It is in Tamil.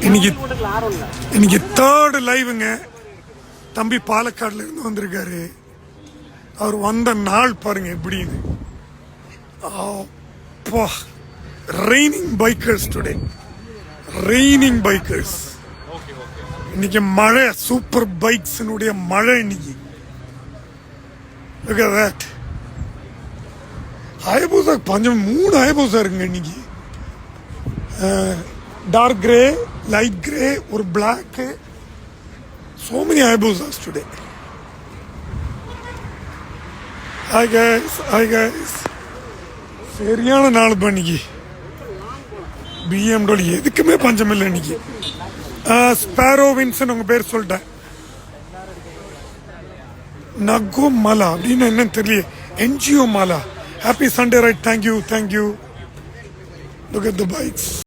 இன்னைக்கு தேர்ட் லைவுங்க. தம்பி பாலக்காடுல இருந்து வந்திருக்காரு. அவர் வந்த நாள் பாருங்க எப்படின்னு. Raining bikers today, raining bikers. இன்னைக்கு மழை, சூப்பர் பைக்ஸ் மழை இன்னைக்கு. Look at that. ஹயபூசா பஞ்சம் 3 ஹயபூசா இருக்குங்க இன்னைக்கு. டார்க் கிரே, லைட் கிரே, ஒரு black. So many Hayabusas today. Hi guys, hi guys. சரியான நாள் பண்ணிக்கு. BMW எதுக்குமே பஞ்சம் இல்லை இன்னைக்கு. ஸ்பாரோ வின்சன் உங்க பேர் சொல்லிட்டேன். நகோ மாலா அப்படின்னு என்னன்னு தெரியல. NGO Mala. Happy Sunday, right? Thank you, thank you. Look at the bikes.